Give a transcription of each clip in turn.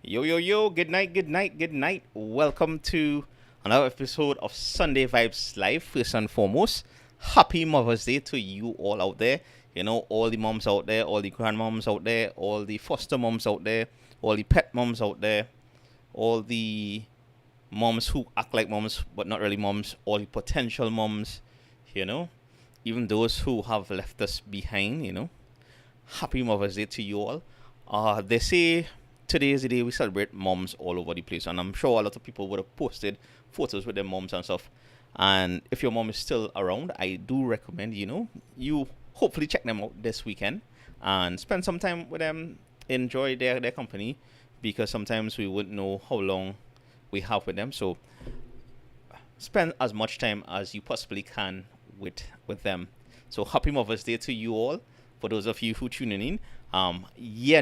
Yo, yo, yo, good night, good night, good night. Welcome to another episode of Sunday Vibes Live. First and foremost, happy Mother's Day to you all out there. You know, all the moms out there, all the grandmoms out there, all the foster moms out there, all the pet moms out there, all the moms who act like moms but not really moms, all the potential moms, you know, even those who have left us behind, Happy Mother's Day to you all. They say today is the day we celebrate moms all over the place, and I'm sure a lot of people would have posted photos with their moms and stuff. And if your mom is still around, I do recommend you hopefully check them out this weekend and spend some time with them, enjoy their company, because sometimes we wouldn't know how long we have with them. So spend as much time as you possibly can with them. So happy Mother's Day to you all. For those of you who tuning in,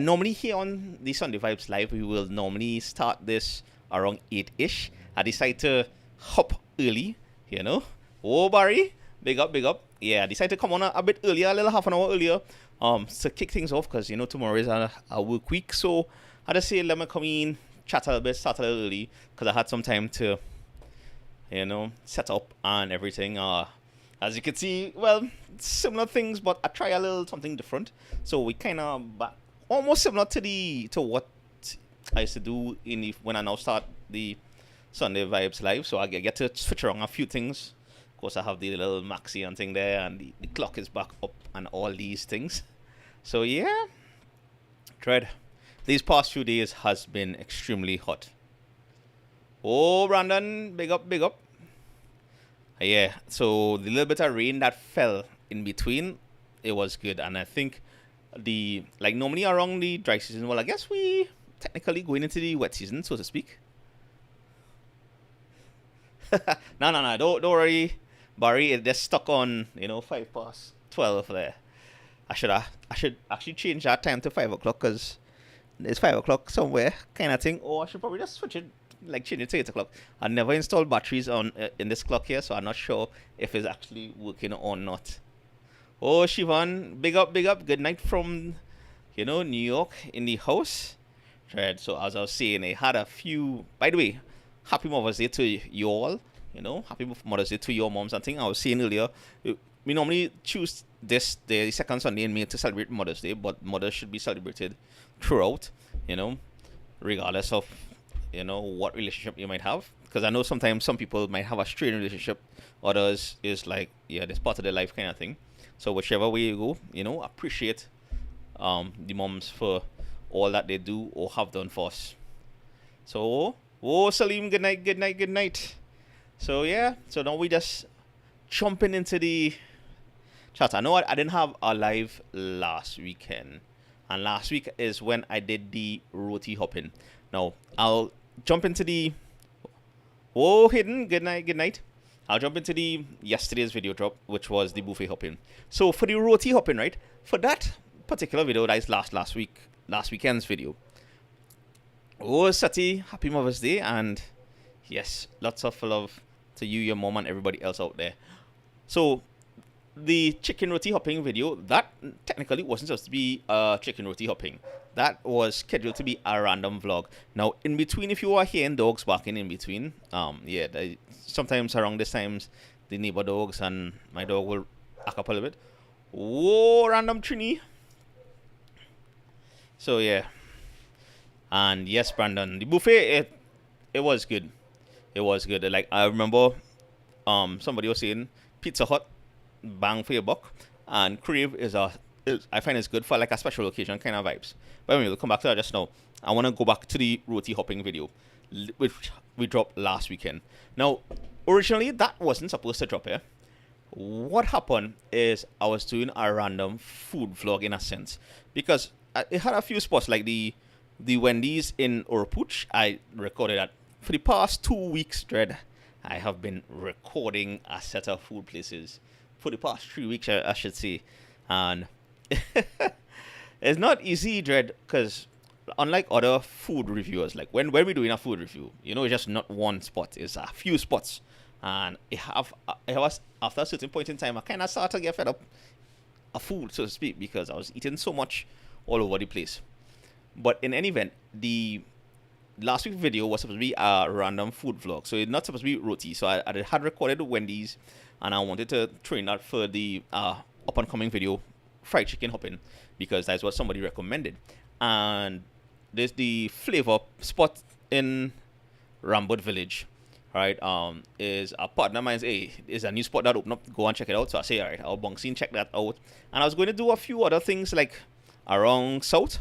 normally here on the Sunday Vibes Live, we will normally start this around 8-ish. I decided to hop early, Oh, Barry, big up, big up. Yeah, I decided to come on a bit earlier, a little half an hour earlier, to kick things off, because, tomorrow is a work week. So I just say, let me come in, chat a little bit, start a little early, because I had some time to, set up and everything. As you can see, well, similar things, but I try a little something different. So we kind of almost similar to what I used to do when I now start the Sunday Vibes Live. So I get to switch around a few things. Of course, I have the little maxi and thing there, and the clock is back up and all these things. So yeah, Dread. These past few days has been extremely hot. Oh, Brandon, big up, big up. Yeah, so the little bit of rain that fell in between, it was good. And I think normally around the dry season, well, I guess we technically going into the wet season, so to speak. No, don't worry, Barry, it just stuck on, 12 there. I should actually change that time to 5 o'clock, because it's 5 o'clock somewhere, kind of thing. Or I should probably just switch it, change it to 8 o'clock. I never installed batteries on in this clock here, so I'm not sure if it's actually working or not. Oh, Shivan, big up, good night from, New York in the house. Right, so as I was saying, I had a few, by the way, happy Mother's Day to you all, happy Mother's Day to your moms. I think I was saying earlier, we normally choose the second Sunday in May to celebrate Mother's Day, but mothers should be celebrated throughout, regardless of what relationship you might have, because I know sometimes some people might have a strained relationship, others is like, yeah, this part of their life kind of thing. So whichever way you go, appreciate the moms for all that they do or have done for us. So Salim, good night. So yeah, so now we just jumping into the chat. I know I didn't have a live last weekend, and last week is when I did the roti hopping. Now I'll jump into the Hidden, good night. I'll jump into the yesterday's video drop, which was the buffet hopping. So for the roti hopping, right? For that particular video, that is last weekend's video. Oh, Sati, happy Mother's Day, and yes, lots of love to you, your mom, and everybody else out there. So the chicken roti hopping video, that technically wasn't supposed to be chicken roti hopping. That was scheduled to be a random vlog. Now, in between, if you are hearing dogs barking in between, sometimes around this times, the neighbor dogs and my dog will act up a little bit. Whoa, random Trini. So yeah, and yes, Brandon, the buffet, it was good. It was good. Like, I remember, somebody was saying Pizza Hut, bang for your buck, and Crave I find it's good for like a special occasion kind of vibes. But anyway, we'll come back to that just now. I want to go back to the roti hopping video, which we dropped last weekend. Now, originally that wasn't supposed to drop here. What happened is I was doing a random food vlog in a sense, because it had a few spots like the Wendy's in Orpuch. I recorded that for the past 2 weeks. Dread, I have been recording a set of food places for the past 3 weeks, I should say, and it's not easy, Dread, because unlike other food reviewers, like when we're doing a food review, it's just not one spot, it's a few spots, and it was after a certain point in time, I kind of started to get fed up of food, so to speak, because I was eating so much all over the place. But in any event, the last week's video was supposed to be a random food vlog, so it's not supposed to be roti. So I had recorded Wendy's, and I wanted to train that for the up and coming video, fried chicken hopping, because that's what somebody recommended. And there's the flavor spot in Rambut Village, right? Is a partner of mine's. Is a new spot that opened up. Go and check it out. So I say, all right, I'll bunk scene, check that out. And I was going to do a few other things like around south,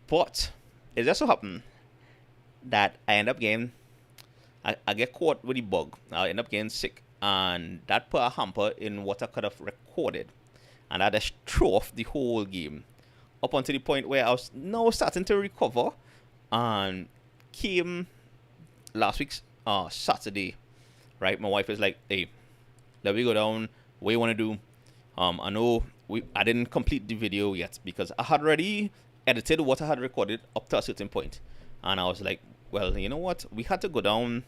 but it just so happened that I end up getting, I get caught with the bug. I end up getting sick, and that put a hamper in what I could have recorded, and I just threw off the whole game up until the point where I was now starting to recover, and came last week's Saturday, right? My wife is like, "Hey, let me go down. What you want to do?" I know I didn't complete the video yet because I had already edited what I had recorded up to a certain point, and I was like, well, you know what? We had to go down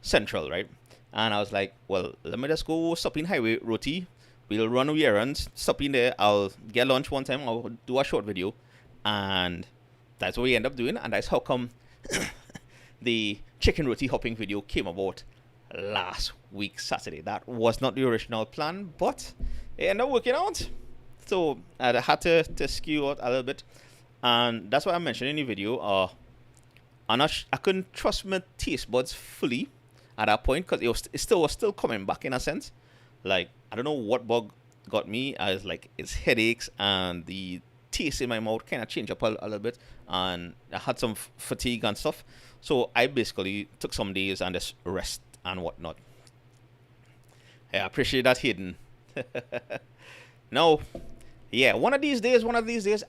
Central, right? And I was like, well, let me just go stop in Highway Roti. We'll run away errands, stop in there. I'll get lunch one time. I'll do a short video, and that's what we end up doing. And that's how come the chicken roti hopping video came about last week Saturday. That was not the original plan, but it ended up working out. So I had to skew out a little bit, and that's what I mentioned in the video. I couldn't trust my taste buds fully at that point because it was still coming back in a sense. Like, I don't know what bug got me. I was like, it's headaches and the taste in my mouth kind of changed up a little bit, and I had some fatigue and stuff. So I basically took some days and just rest and whatnot. I appreciate that, Hayden. Now, yeah, one of these days,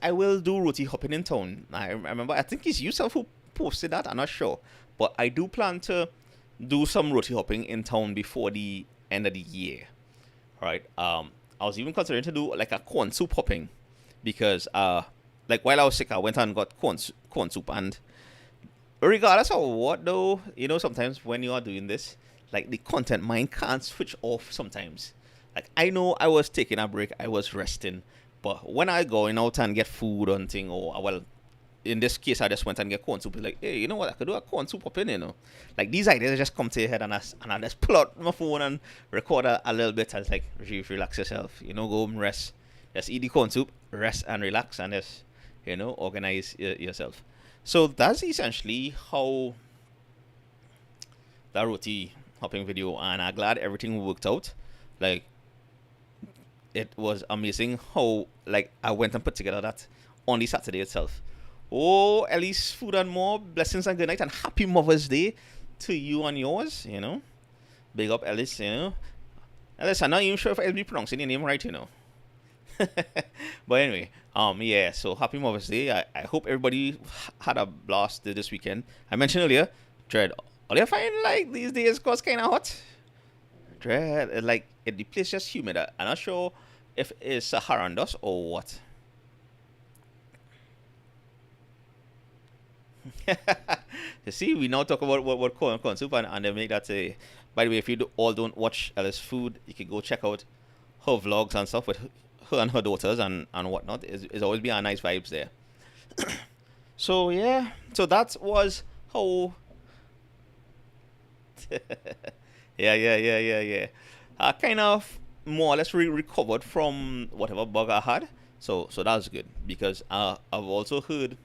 I will do roti hopping in town. I remember, I think it's yourself who posted that. I'm not sure, but I do plan to do some roti hopping in town before the end of the year. Right? I was even considering to do like a corn soup hopping because, like while I was sick, I went and got corn soup, and regardless of what though, you know, sometimes when you are doing this, like the content mind can't switch off sometimes. Like, I know I was taking a break, I was resting, but when I going out and get food or thing, or well, in this case, I just went and get corn soup. It's like, hey, you know what? I could do a corn soup up in, you know. Like, these ideas just come to your head, and I just pull out my phone and record a little bit. I was like, Rajeev, relax yourself. You know, go home, rest. Just eat the corn soup, rest and relax, and just, you know, organize yourself. So that's essentially how that roti hopping video, and I'm glad everything worked out. Like, it was amazing how, like, I went and put together that on the Saturday itself. Oh, at least food and more. Blessings and good night and happy Mother's Day to you and yours, you know. Big up Ellis, you know. Ellis, I'm not even sure if I'll be pronouncing your name right, you know. But anyway, yeah, so happy Mother's Day. I hope everybody had a blast this weekend. I mentioned earlier, Dread, are you find like these days cause kind of hot? Dread, like, the place just humid. I'm not sure if it's Saharan dust or what. You see, we now talk about what corn soup, and they make that say. By the way, if you don't watch Alice Food, you can go check out her vlogs and stuff with her and her daughters and whatnot. It's always been a nice vibes there. So yeah, so that was how. yeah. I kind of more or less recovered from whatever bug I had. So that was good because I've also heard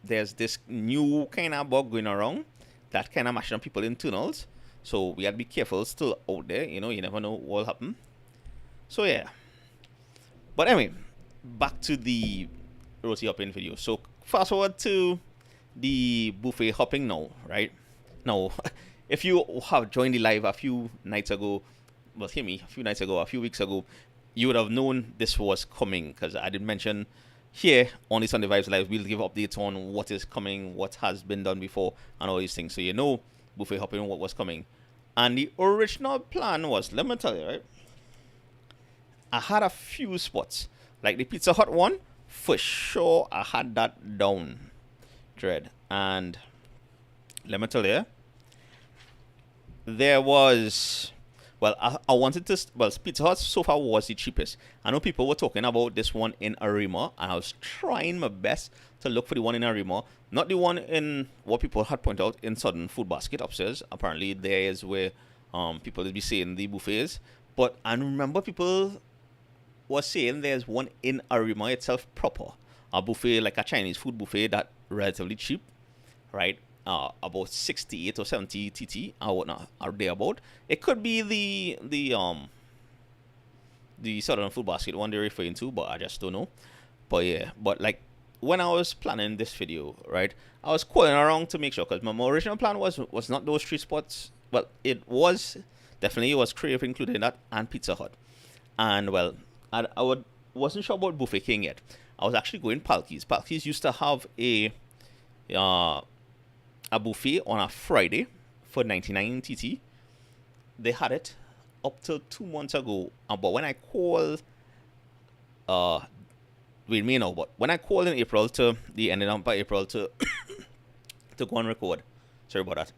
there's this new kind of bug going around that kind of mashing up people in tunnels. So we have to be careful still out there. You know, you never know what will happen. So yeah. But anyway, back to the roti hopping video. So fast forward to the buffet hopping now, right? Now, if you have joined the live a few nights ago, well, hear me, a few weeks ago, you would have known this was coming because I did mention here on the Sunday Vibes Live, we'll give updates on what is coming, what has been done before, and all these things. So you know, buffet hopping, what was coming. And the original plan was, let me tell you, right? I had a few spots, like the Pizza Hut one, for sure. I had that down, Dread. And let me tell you, there was Well, I wanted to. Well, Pizza Hut so far was the cheapest. I know people were talking about this one in Arima, and I was trying my best to look for the one in Arima, not the one in what people had pointed out in Southern Food Basket upstairs. Apparently, there is where people will be saying the buffets. But I remember people was saying there's one in Arima itself proper, a buffet like a Chinese food buffet that relatively cheap, right? About 68 or 70 TT or whatnot are they about. It could be the Southern Food Basket one they're referring to, but I just don't know. But yeah, but like when I was planning this video, right, I was calling around to make sure because my original plan was not those three spots. Well, it was definitely was Crave included in that and Pizza Hut. And well, wasn't sure about Buffet King yet. I was actually going Palkies. Palkies used to have a buffet on a Friday for 99 TT. They had it up till 2 months ago. But when I called, wait me now, but when I called in April to the ending up by April to to go and record, sorry about that.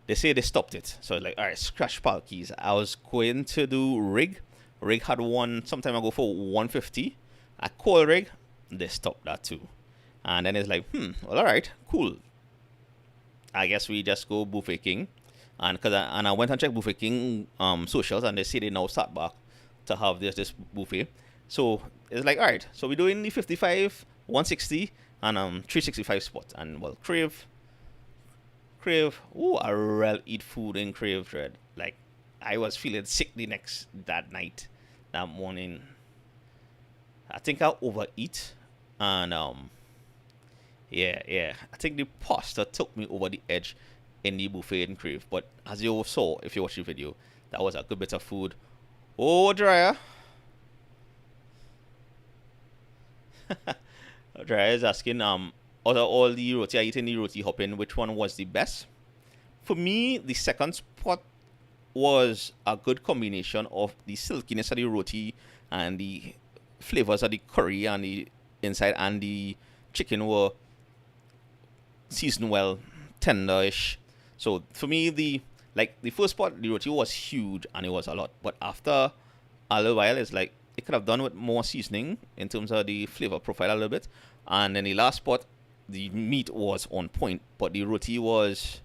They say they stopped it. So I was like, all right, scratch Palkies. I was going to do Rig. Rig had one some time ago for 150. I called Rig, they stopped that too. And then it's like, well, all right, cool. I guess we just go Buffet King, and I went and checked Buffet King socials, and they say they now start back to have this buffet. So it's like, all right, so we're doing the 55, 160, and 365 spot, and well, Crave. Oh, I really eat food in Crave, Dread. Like I was feeling sick that night, that morning. I think I overeat, and yeah. I think the pasta took me over the edge in the buffet in Crave. But as you saw, if you watch the video, that was a good bit of food. Oh, Dryer. Dryer is asking, out of all the roti I eat in the roti hopping, which one was the best? For me, the second spot was a good combination of the silkiness of the roti and the flavors of the curry and the inside, and the chicken were seasoned well, tenderish. So for me, the first spot, the roti was huge and it was a lot. But after a little while, it's like it could have done with more seasoning in terms of the flavor profile a little bit. And then the last spot, the meat was on point, but the roti was,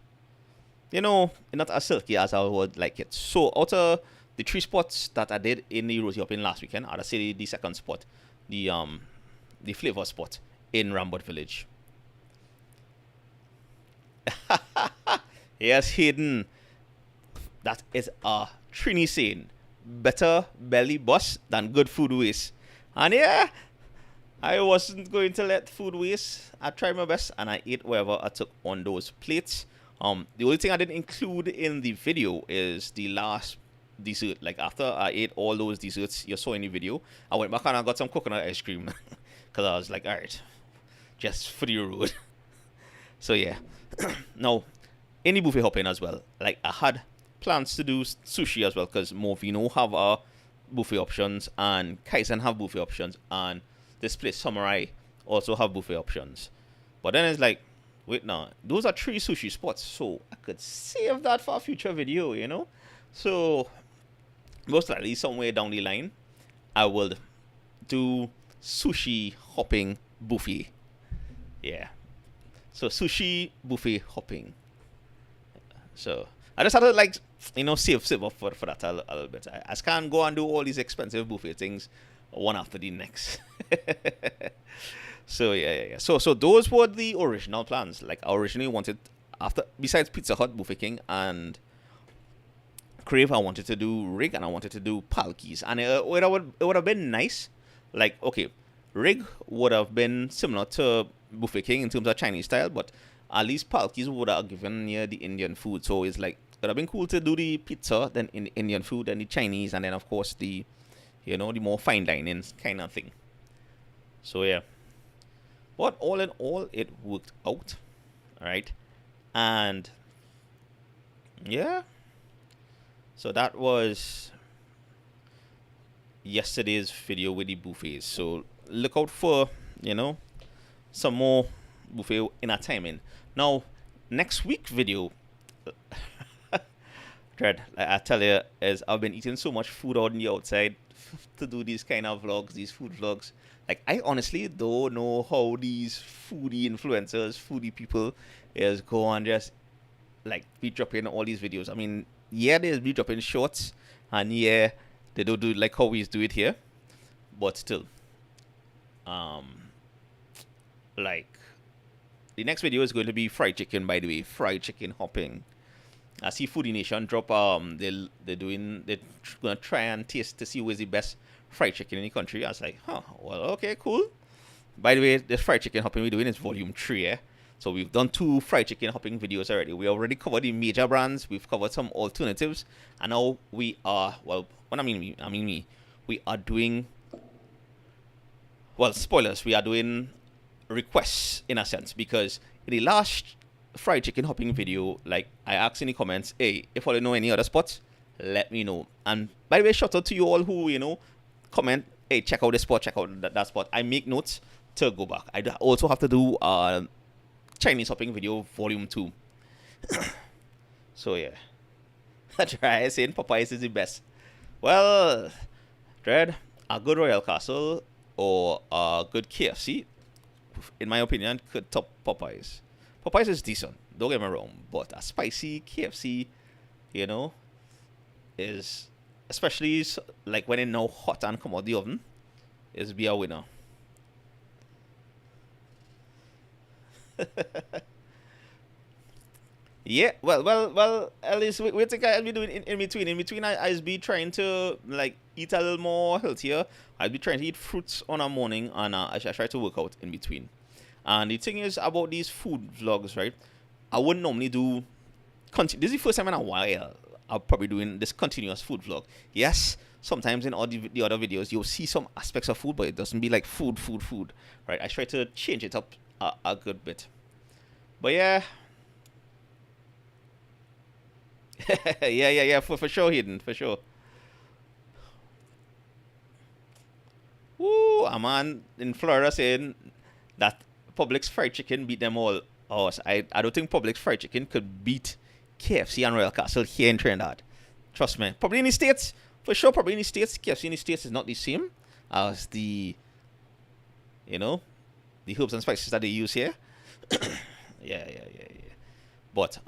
not as silky as I would like it. So out of the three spots that I did in the roti hopping last weekend, I'd say the second spot, the flavor spot in Rambut Village. Yes, Hayden. That is a Trini saying. Better belly bust than good food waste. And yeah, I wasn't going to let food waste. I tried my best and I ate whatever I took on those plates. The only thing I didn't include in the video is the last dessert. Like after I ate all those desserts you saw in the video, I went back and I got some coconut ice cream because I was like, all right, just for the road. So yeah. Now, in the buffet hopping as well, like I had plans to do sushi as well because Movino have buffet options and Kaizen have buffet options and this place Samurai also have buffet options. But then it's like, wait now, those are 3 sushi spots, so I could save that for a future video, So most likely somewhere down the line, I will do sushi hopping buffet. Yeah. So sushi buffet hopping. So I just had to save up for that a little bit. I just can't go and do all these expensive buffet things one after the next. So yeah. So those were the original plans. Like I originally wanted, besides Pizza Hut, Buffet King, and Crave, I wanted to do Rig and I wanted to do Palkies, and it would have been nice. Like okay, Rig would have been similar to Buffet King in terms of Chinese style, but at least Palkies would have given near the Indian food. So it's like it would have been cool to do the pizza, then in the Indian food, then the Chinese, and then of course the the more fine dining kind of thing. So yeah. But all in all, it worked out. Alright. And yeah. So that was yesterday's video with the buffets. So look out for, some more buffet in our timing. Now, next week video, Dread, like I tell you, is I've been eating so much food out in the outside to do these kind of vlogs, these food vlogs. Like I honestly don't know how these foodie influencers, foodie people, is go on just like be dropping all these videos. I mean, yeah, they be dropping shorts, and yeah, they don't do it like how we do it here, but still, um, like the next video is going to be fried chicken. By the way, fried chicken hopping. I see Foodie Nation drop they're gonna try and taste to see who's the best fried chicken in the country. I was like, huh, well, okay, cool. By the way, this fried chicken hopping we're doing is volume 3, eh? So we've done 2 fried chicken hopping videos already. We already covered the major brands, we've covered some alternatives, and now we are, well, when I mean me, we are doing, well, spoilers, we are doing requests in a sense, because in the last fried chicken hopping video, like I asked in the comments, hey, if you know any other spots, let me know. And by the way, shout out to you all who, comment, hey, check out this spot, check out that spot. I make notes to go back. I also have to do Chinese hopping video volume 2. So yeah. That's right, saying Popeyes is the best. Well, Dread, a good Royal Castle or a good KFC, in my opinion, could top Popeyes. Popeyes is decent, don't get me wrong, but a spicy KFC, is, especially like when it's now hot and come out the oven, is be a winner. Yeah, well. At least we think I'll be doing in between. In between, I'll be trying to like eat a little more healthier. I'll be trying to eat fruits on a morning, and I try to work out in between. And the thing is about these food vlogs, right? I wouldn't normally do. This is the first time in a while I'm probably doing this continuous food vlog. Yes, sometimes in all the other videos you'll see some aspects of food, but it doesn't be like food, right? I try to change it up a good bit. But yeah. yeah, for sure, Hayden, for sure. Woo, a man in Florida saying that Publix fried chicken beat them all. Oh, so I don't think Publix fried chicken could beat KFC and Royal Castle here in Trinidad. Trust me. Probably in the States, for sure, probably in the States. KFC in the States is not the same as the herbs and spices that they use here. Yeah. But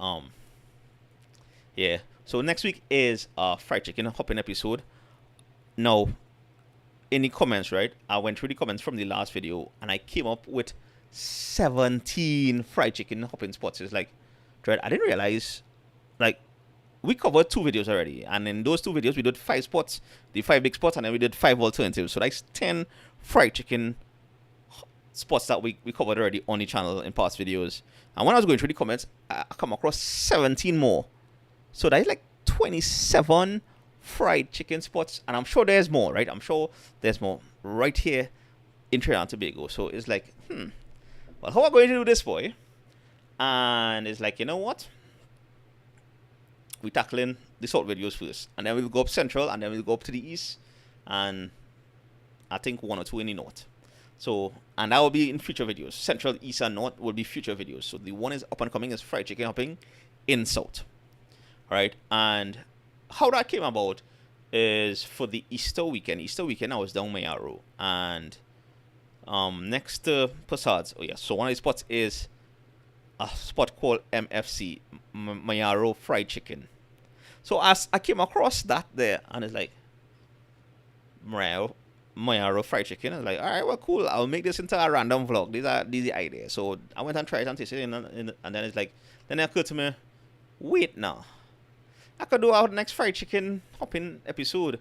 yeah. So next week is a fried chicken hopping episode. Now, in the comments, right? I went through the comments from the last video and I came up with 17 fried chicken hopping spots. It's like, Dread, I didn't realize, like, we covered 2 videos already, and in those 2 videos we did 5 spots, the 5 big spots, and then we did 5 alternatives. So that's 10 fried chicken spots that we covered already on the channel in past videos. And when I was going through the comments, I come across 17 more. So that's like 27 fried chicken spots, and I'm sure there's more, right? I'm sure there's more right here in Trinidad and Tobago. So it's like, well, how am I going to do this, boy? And it's like, you know what? We're tackling the salt videos first, and then we'll go up central, and then we'll go up to the east, and I think 1 or 2 in the north. So, and that will be in future videos. Central, east, and north will be future videos. So the one is up and coming is fried chicken hopping in south. Right, and how that came about is for the Easter weekend. I was down Mayaro, and next to Posads. Oh yeah, so one of the spots is a spot called MFC, Mayaro Fried Chicken. So as I came across that there, and it's like Mayaro Fried Chicken. I was like, all right, well, cool. I'll make this into a random vlog. These are the ideas. So I went and tried and tasted it, and then it's like, then it occurred to me, wait now. I could do our next fried chicken hopping episode.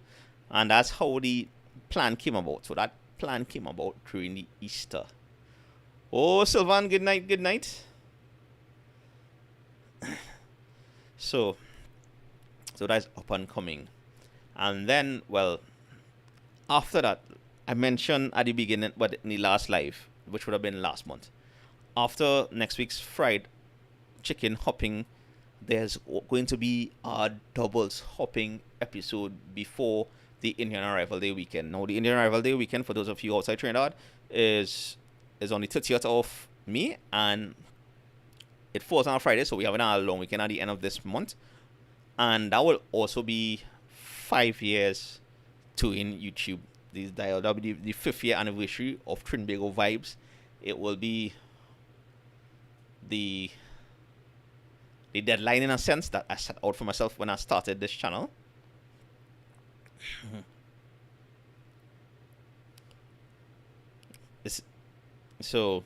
And that's how the plan came about. So that plan came about during the Easter. Oh, Sylvan, good night. So that's up and coming. And then, well, after that, I mentioned at the beginning, but in the last live, which would have been last month. After next week's fried chicken hopping, there's going to be a doubles hopping episode before the Indian Arrival Day weekend. Now, the Indian Arrival Day weekend, for those of you outside Trinidad, is on the 30th of May, and it falls on a Friday, so we have a long weekend at the end of this month. and that will also be 5 years to in YouTube. That will be the 5th year anniversary of TrinbagoVibes. It will be the deadline in a sense that I set out for myself when I started this channel. This, so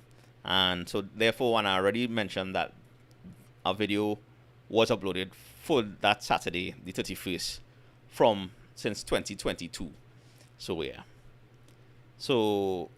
therefore, when I already mentioned that a video was uploaded for that Saturday, the 31st, from since 2022. So yeah. So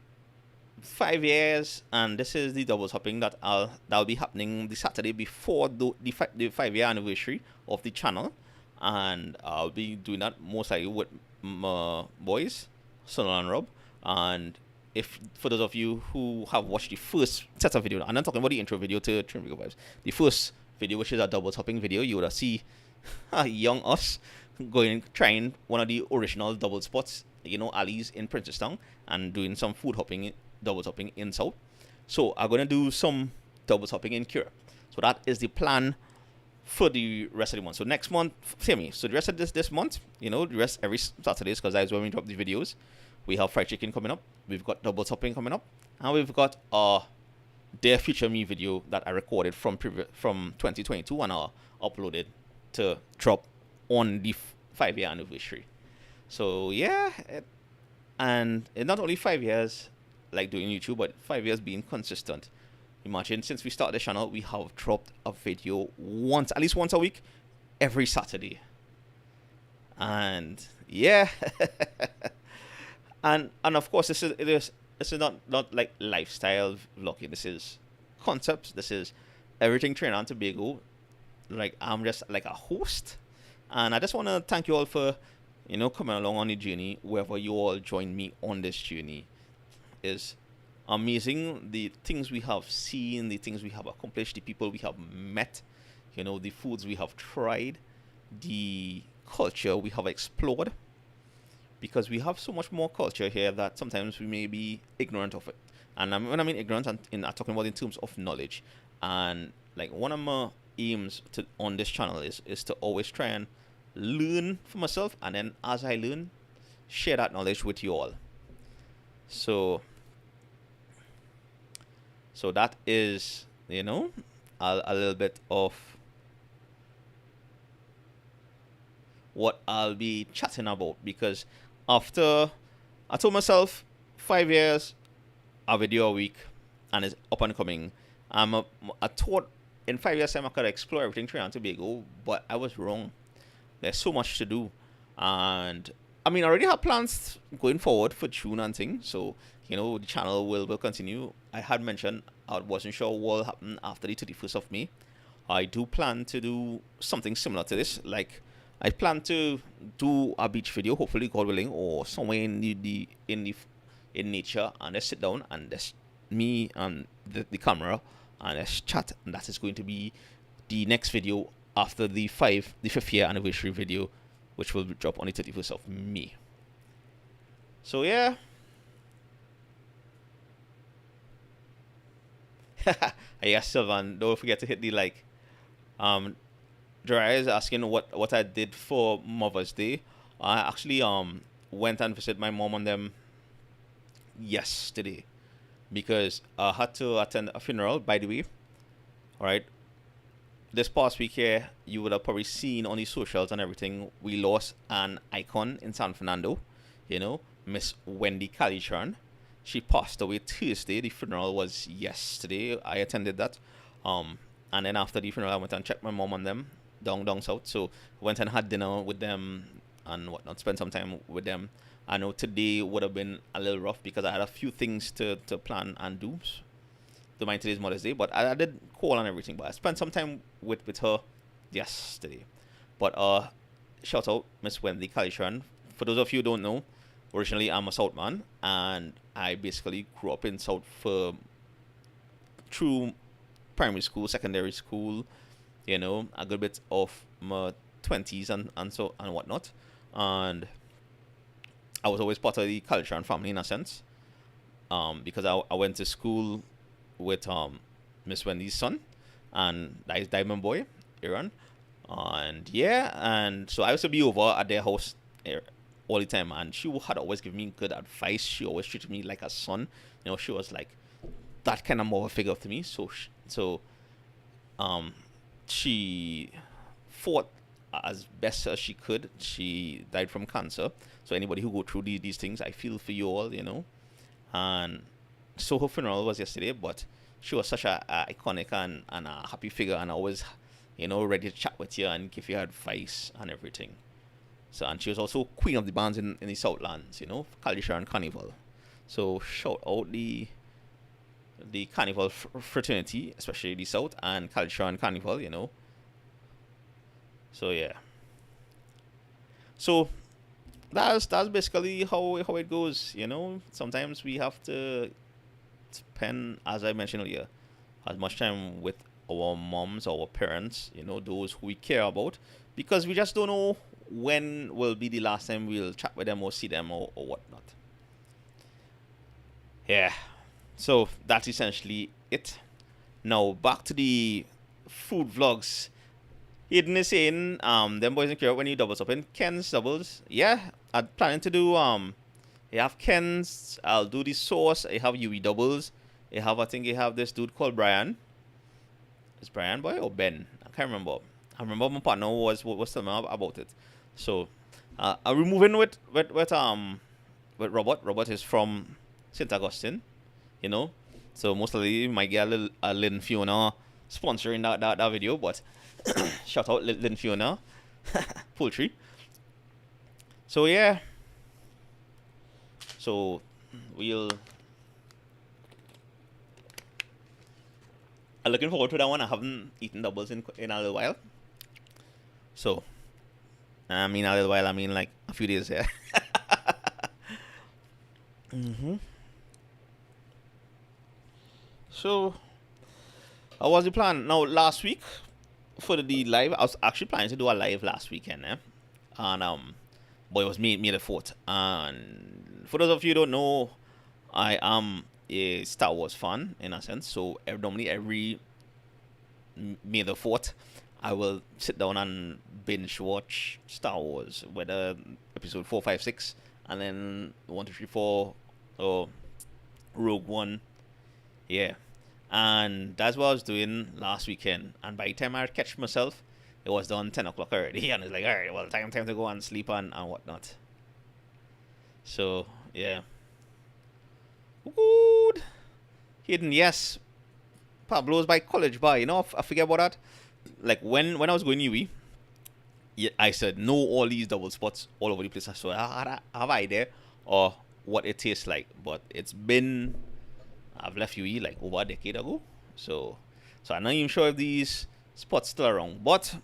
5 years, and this is the double hopping that'll be happening the Saturday before the 5 year anniversary of the channel, and I'll be doing that most likely with my boys, Sonal and Rob. And if for those of you who have watched the first set of video, and I'm talking about the intro video to TrinbagoVibes, the first video, which is a double hopping video, you would have see young us trying one of the original double spots, alleys in Princestown, and doing some food hopping, double hopping in South. So I'm gonna do some double hopping in Cure. So that is the plan for the rest of the month. So next month, so the rest of this month, the rest every Saturdays, because that's when we drop the videos. We have fried chicken coming up. We've got double topping coming up, and we've got Dear Future Me video that I recorded from 2022 and uploaded to drop on the 5 year anniversary. So yeah, and not only 5 years like doing YouTube, but 5 years being consistent. Imagine, since we started the channel, we have dropped a video at least once a week, every Saturday. And yeah. and of course, this is not like lifestyle vlogging. This is concepts. This is everything Trinidad and Tobago. Like, I'm just like a host, and I just want to thank you all for coming along on the journey. Wherever you all join me on this journey, is amazing. The things we have seen, the things we have accomplished, the people we have met, the foods we have tried, the culture we have explored. Because we have so much more culture here that sometimes we may be ignorant of it. And when I mean ignorant, I'm talking about in terms of knowledge. And like, one of my aims on this channel is to always try and learn for myself, and then as I learn, share that knowledge with you all. So that is, a little bit of what I'll be chatting about. Because after I told myself 5 years, a video a week, and it's up and coming, I thought in 5 years time I could explore everything Trinidad and Tobago, but I was wrong. There's so much to do, and I already have plans going forward for June and things. So the channel will continue. I had mentioned I wasn't sure what will happen after the 31st of May. I do plan to do something similar to this. Like, I plan to do a beach video, hopefully, God willing, or somewhere in nature, and just sit down and just me and the camera, and let's chat. And that is going to be the next video after the 5th year anniversary video, which will drop on the 31st of May. So yeah. Yes, Sylvan, don't forget to hit the like. Dry is asking what I did for Mother's Day. I actually went and visited my mom and them yesterday, because I had to attend a funeral, by the way. Alright. This past week here, you would have probably seen on the socials and everything, we lost an icon in San Fernando, Miss Wendy Calitran. She passed away Thursday. The funeral was yesterday. I attended that. And then after the funeral, I went and checked my mom and them down south. So went and had dinner with them and whatnot, spent some time with them. I know today would have been a little rough because I had a few things to plan and do. Mind today's Mother's Day, but I did call and everything. But I spent some time with her yesterday. But shout out Miss Wendy Calitran. For those of you who don't know, originally I'm a South man, and I basically grew up in South through primary school, secondary school, a good bit of my 20s and whatnot. And I was always part of the Calitran family in a sense, because I went to school with Miss Wendy's son, and that is Diamond Boy, Aaron. And yeah, and so I used to be over at their house all the time, and she had always given me good advice. She always treated me like a son. She was like that kind of mother figure to me. Um, she fought as best as she could. She died from cancer. So anybody who go through these things, I feel for you all. And so her funeral was yesterday, but she was such a iconic and a happy figure, and always, ready to chat with you and give you advice and everything. So, and she was also queen of the bands in the Southlands, Culture and Carnival. So shout out the Carnival fraternity, especially the South, and Culture and Carnival. So yeah. So that's basically how it goes. Sometimes we have to spend, as I mentioned earlier, as much time with our moms, our parents, those who we care about, because we just don't know when will be the last time we'll chat with them or see them or whatnot. Yeah. So that's essentially it. Now back to the food vlogs. Hayden is saying, them boys in care when you doubles up in Ken's doubles. Yeah, I'm planning to do you have Ken's, I'll do the sauce, I have UE doubles. I think you have this dude called Brian. Is Brian boy or Ben? I can't remember. I remember my partner was telling me about it. So I'm removing with Robert. Robert is from St. Augustine, So mostly might get a Lynn Fiona sponsoring that video, but shout out Lynn Fiona poultry. So yeah. So I'm looking forward to that one. I haven't eaten doubles in a little while. So I mean a little while, I mean like a few days, yeah. So how was the plan? Now last week for the live, I was actually planning to do a live last weekend, and boy, it was me the fourth. And for those of you who don't know, I am a Star Wars fan in a sense. So normally every May the 4th, I will sit down and binge watch Star Wars, whether episode 4, 5, 6, and then 1, 2, 3, 4, or Rogue One. Yeah. And that's what I was doing last weekend. And by the time I catch myself, it was done 10 o'clock already. And it's like, all right, well, time to go and sleep and whatnot. So, yeah. Good. Hidden, yes. Pablo's by College Bar, I forget about that. Like, when I was going UE, yeah, I said, no, all these double spots all over the place. So, have I idea or what it tastes like. But I've left UE like over a decade ago. So I'm not even sure if these spots still around. But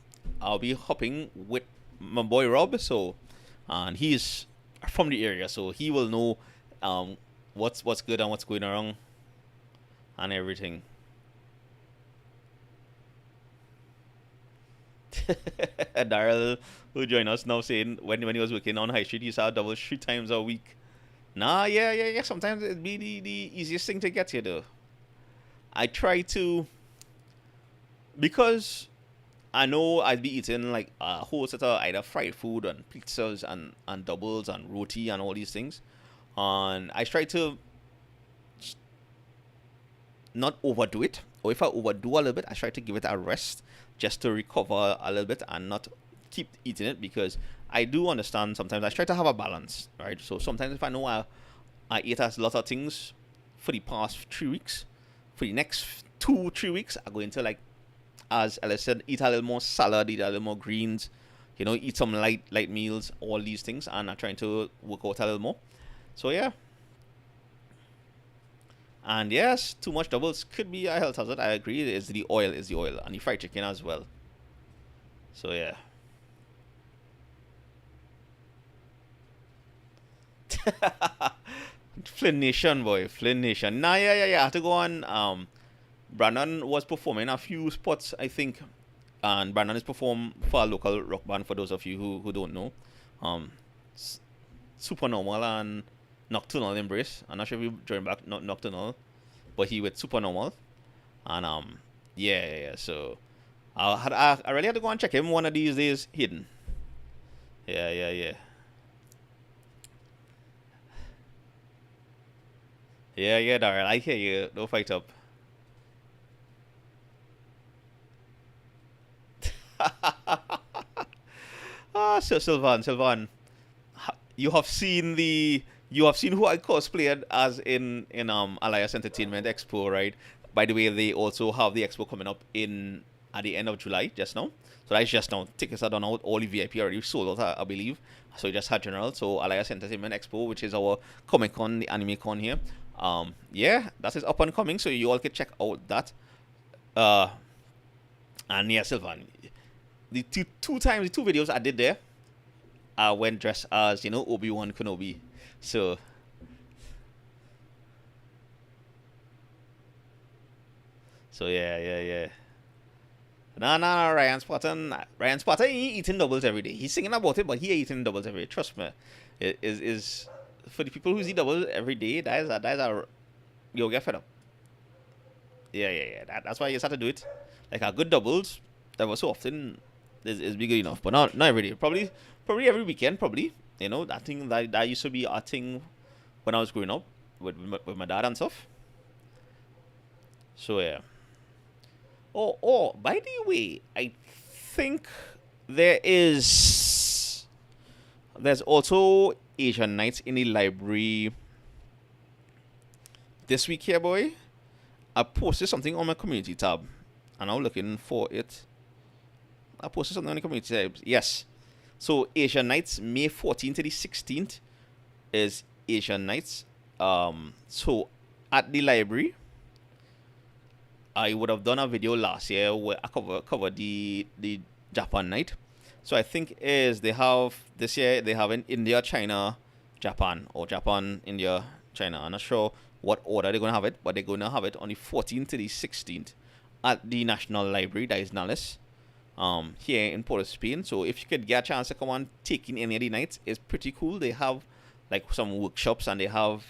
I'll be hopping with my boy Rob. So, and he's from the area, so he will know what's good and what's going around and everything. Daryl, who joined us now, saying when he was working on High Street, he saw double 3 times a week. Nah, yeah. Sometimes it'd be the easiest thing to get here, though. I try to, because I know I'd be eating like a whole set of either fried food and pizzas and doubles and roti and all these things. And I try to not overdo it. Or if I overdo a little bit, I try to give it a rest just to recover a little bit and not keep eating it, because I do understand sometimes I try to have a balance, right? So sometimes if I know I ate a lot of things for the past 3 weeks, for the next 2-3 weeks, I go into like, as Ella said, eat a little more salad, eat a little more greens, eat some light meals, all these things, and I'm trying to work out a little more. So yeah. And yes, too much doubles could be a health hazard. I agree. It's the oil, and the fried chicken as well. So yeah. Flynn Nation, boy. Flynn Nation. Nah, yeah. I have to go on. Brandon was performing a few spots, I think. And Brandon is performed for a local rock band, for those of you who don't know. Supernormal and Nocturnal Embrace. I'm not sure if you joined back Nocturnal, but he with Supernormal. And yeah. So I really had to go and check him one of these days hidden. Yeah, yeah, yeah. Yeah, yeah, Daryl. I hear you. Don't fight up. So Sylvan, you have seen who I cosplayed as in Alliance Entertainment Expo, right? By the way, they also have the expo coming up in at the end of July, just now. So that's just now. Tickets are done out. All the VIP already sold out, I believe. So we just had general. So Alliance Entertainment Expo, which is our Comic Con, the anime con here. Yeah, that is up and coming. So you all can check out that. Uh, and yeah, Sylvan, the two videos I did there, I went dressed as Obi-Wan Kenobi. So yeah, yeah, yeah. Nah, Ryan Spartan he eating doubles every day. He's singing about it, but he eating doubles every day. Trust me. It is for the people who eat doubles every day, that is a you'll get fed up. Yeah, yeah, yeah. That's why you start to do it. Like a good doubles, that was so often is be good enough. But not every day. Probably every weekend, probably. I think that used to be a thing when I was growing up with my dad and stuff. So yeah. By the way, I think there is there's also Asian nights in the library this week here, boy. I posted something on my community tab, and I'm looking for it. I posted something on the community tab. Yes. So Asian nights, May 14th to the 16th is Asian nights. So at the library, I would have done a video last year where I covered the Japan night. So I think is they have this year they have in India, China, Japan, or Japan, India, China. I'm not sure what order they're gonna have it, but they're gonna have it on the 14th to the 16th at the National Library, that is Nales, here in Port of Spain. So if you could get a chance to come on take in any of the nights, it's pretty cool. They have like some workshops and they have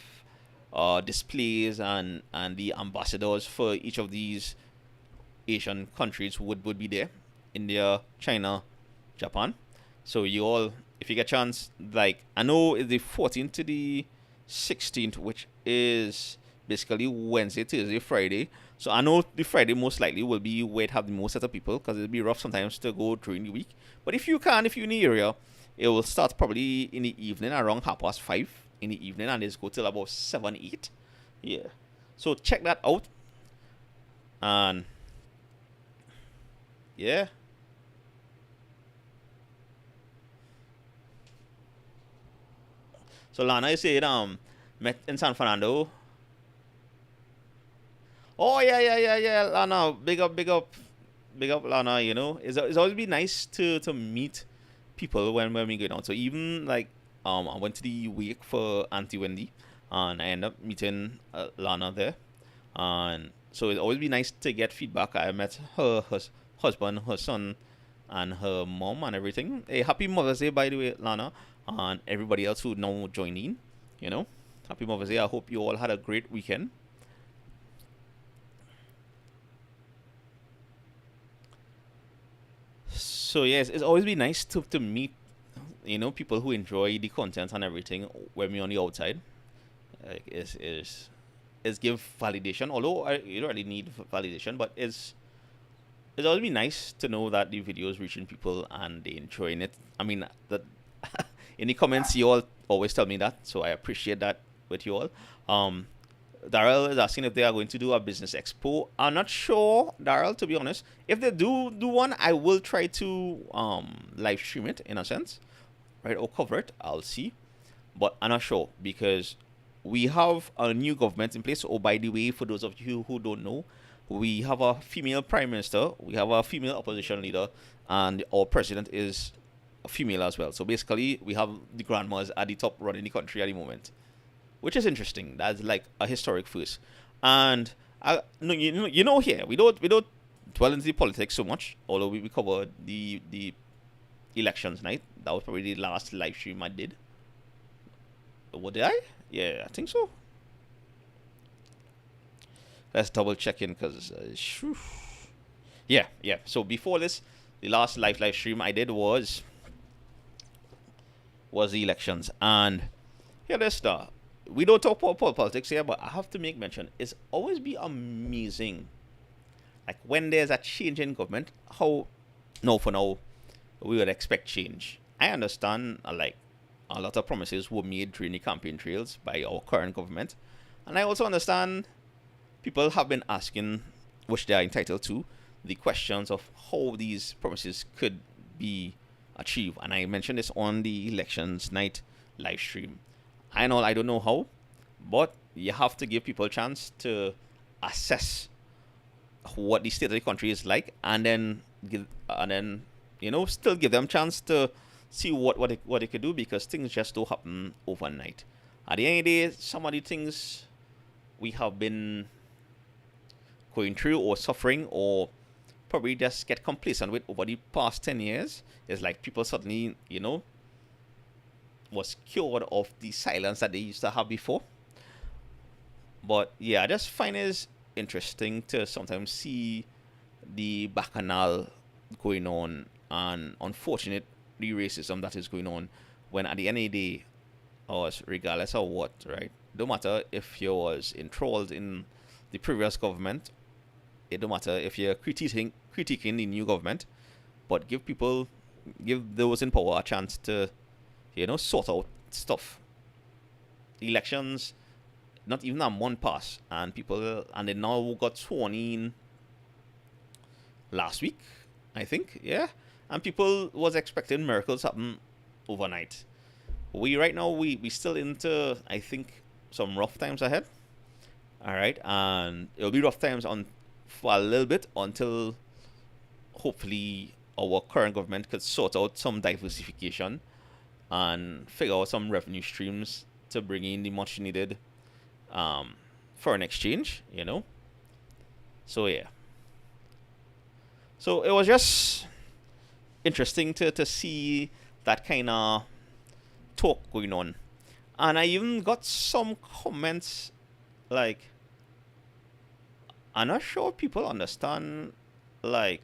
displays and the ambassadors for each of these Asian countries would be there. India, China, Japan. So you all, if you get a chance, like I know it's the 14th to the 16th, which is basically Wednesday, Thursday, Friday. So I know the Friday most likely will be where it have the most set of people because it'll be rough sometimes to go during the week. But if you're in the area, it will start probably in the evening around 5:30 in the evening and it's go till about 7, 8. Yeah. So check that out. And yeah. So Lana is saying met in San Fernando. Oh yeah, yeah, yeah, yeah, Lana. Big up, Lana. It's always be nice to meet people when we go down. So even like I went to the wake for Auntie Wendy, and I ended up meeting Lana there, and so it always be nice to get feedback. I met her husband, her son, and her mom and everything. Hey, happy Mother's Day, by the way, Lana, and everybody else who now joining. Happy Mother's Day. I hope you all had a great weekend. So yes, it's always been nice to meet people who enjoy the content and everything when we're on the outside. Like is give validation. Although you don't really need validation, but it's always been nice to know that the video is reaching people and they enjoying it. I mean that in the comments you all always tell me that, so I appreciate that with you all. Daryl is asking if they are going to do a business expo. I'm not sure, Daryl, to be honest. If they do one, I will try to live stream it in a sense, right, or cover it. I'll see, but I'm not sure because we have a new government in place. Oh, by the way, for those of you who don't know, we have a female prime minister, we have a female opposition leader, and our president is a female as well. So basically, we have the grandmas at the top running the country at the moment, which is interesting. That's like a historic first. And no, here we don't dwell into the politics so much. Although we covered the elections night. That was probably the last live stream I did. What did I? Yeah, I think so. Let's double check in because yeah. So before this, the last live stream I did was the elections, and here this stuff. We don't talk about politics here, but I have to make mention. It's always be amazing, like when there's a change in government. How no for now we would expect change. I understand, like a lot of promises were made during the campaign trails by our current government, and I also understand people have been asking, which they are entitled to, the questions of how these promises could be achieved. And I mentioned this on the elections night live stream. I don't know how, but you have to give people a chance to assess what the state of the country is like, and then still give them a chance to see what they could do, because things just don't happen overnight. At the end of the day, some of the things we have been going through or suffering or probably just get complacent with over the past 10 years is like people suddenly, was cured of the silence that they used to have before. But yeah, I just find it interesting to sometimes see the bacchanal going on, and unfortunate the racism that is going on, when at the end of the day, regardless of what, right? No matter if you was enthralled in the previous government, it don't matter if you're critiquing the new government, but give those in power a chance to, sort out stuff. Elections, not even a month pass, and they now got sworn in last week, I think, yeah. And people was expecting miracles happen overnight. Right now we still into, I think, some rough times ahead. All right, and it'll be rough times for a little bit until hopefully our current government could sort out some diversification and figure out some revenue streams to bring in the much needed foreign exchange. So yeah. So it was just interesting to see that kind of talk going on. And I even got some comments like, I'm not sure people understand, like,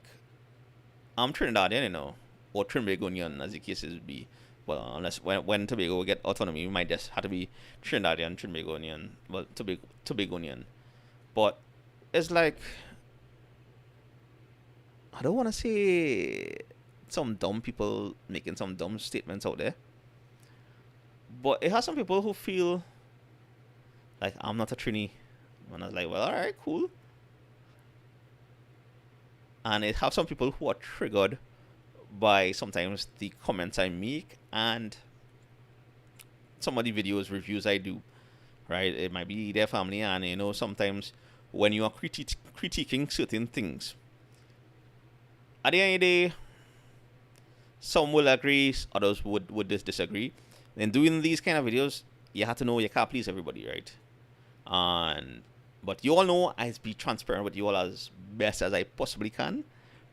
I'm Trinidadian, or Trinbagonian, as the cases be. Well, unless when Tobago will get autonomy, we might just have to be Trinidadian, Trinbagonian, well, Tobagonian. But it's like, I don't want to say some dumb people making some dumb statements out there, but it has some people who feel like I'm not a Trini. And I was like, well, all right, cool. And it have some people who are triggered by sometimes the comments I make and some of the reviews I do, right? It might be their family, and sometimes when you are critiquing certain things, at the end of the day, some will agree, others would disagree. And doing these kind of videos, you have to know you can't please everybody, right? But you all know I be transparent with you all as best as I possibly can,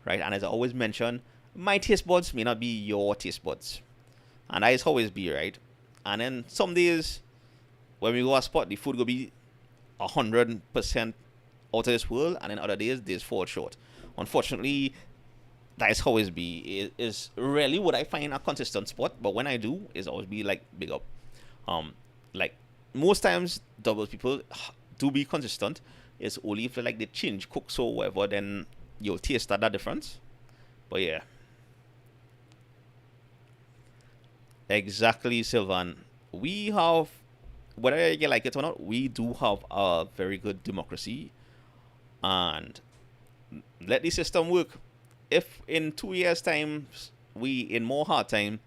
right? And as I always mention, my taste buds may not be your taste buds, and I always be, right? And then some days when we go a spot, the food will be 100% out of this world, and then other days they fall short. Unfortunately, that is always be. It is rarely would I find a consistent spot, but when I do, it's always be like big up. Like most times, double people do be consistent. It's only if like they change cooks or whatever, then you'll taste that difference. But yeah, exactly, Sylvan. We have, whether you like it or not, we do have a very good democracy, and let the system work. If in 2 years' time we in more hard time,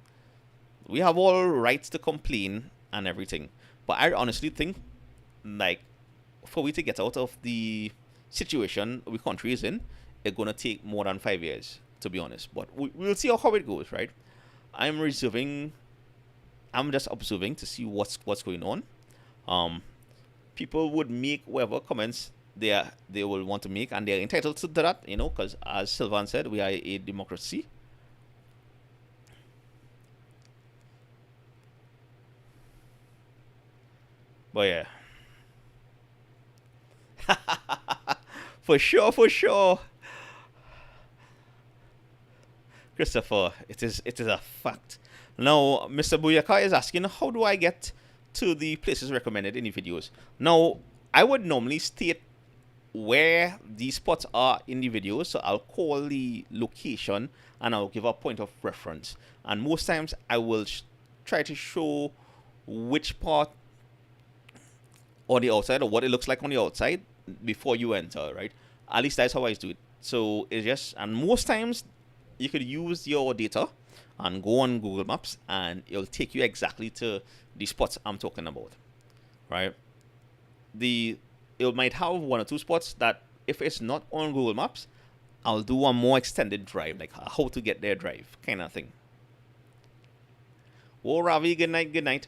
we have all rights to complain and everything. But I honestly think, like, for we to get out of the situation we country is in, it's gonna take more than 5 years, to be honest. But we'll see how it goes, right? I'm reserving. I'm just observing to see what's going on. People would make whatever comments they will want to make, and they're entitled to that, because as Sylvan said, we are a democracy. But yeah, for sure. Christopher, it is a fact. Now, Mr. Buyaka is asking, how do I get to the places recommended in the videos? Now, I would normally state where these spots are in the videos, so I'll call the location and I'll give a point of reference. And most times I will try to show which part on the outside or what it looks like on the outside before you enter, right? At least that's how I do it. So it's just, and most times you could use your data and go on Google Maps and it'll take you exactly to the spots I'm talking about, right? It might have one or two spots that if it's not on Google Maps, I'll do a more extended drive, like how to get there drive kind of thing. Oh, Ravi, good night, good night.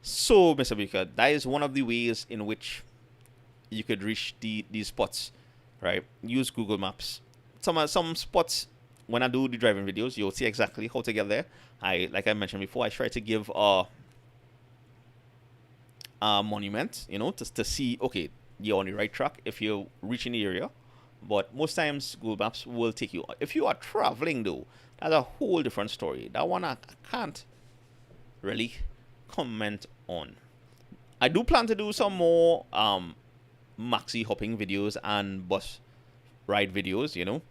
So, Mr. Baker, that is one of the ways in which you could reach these spots, right? Use Google Maps. Some spots, when I do the driving videos, you'll see exactly how to get there. Like I mentioned before, I try to give a monument, to see, okay, you're on the right track if you're reaching the area. But most times Google Maps will take you. If you are traveling though, that's a whole different story. That one I can't really comment on. I do plan to do some more maxi hopping videos and bus ride videos.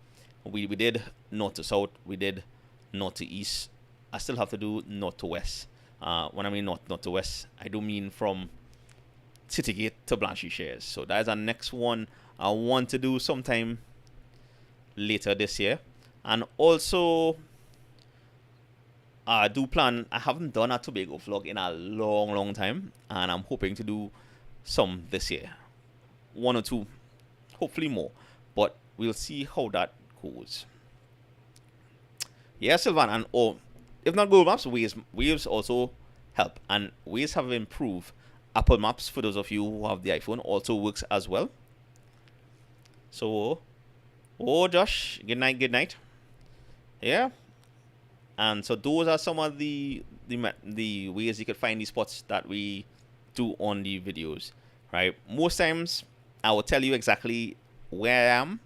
We did north to south, we did north to east. I still have to do north to west. When I mean north to west, I do mean from Citygate to Blanchy Shares. So that's our next one I want to do sometime later this year. And also, I do plan, I haven't done a Tobago vlog in a long time, and I'm hoping to do some this year. One or two, hopefully more, but we'll see how that goes. Yeah, Sylvan, and if not Google Maps, Waves also help, and Waves have improved. Apple Maps, for those of you who have the iPhone, also works as well. So, Josh, good night. Yeah. And so those are some of the ways you could find these spots that we do on the videos, right? Most times I will tell you exactly where I am,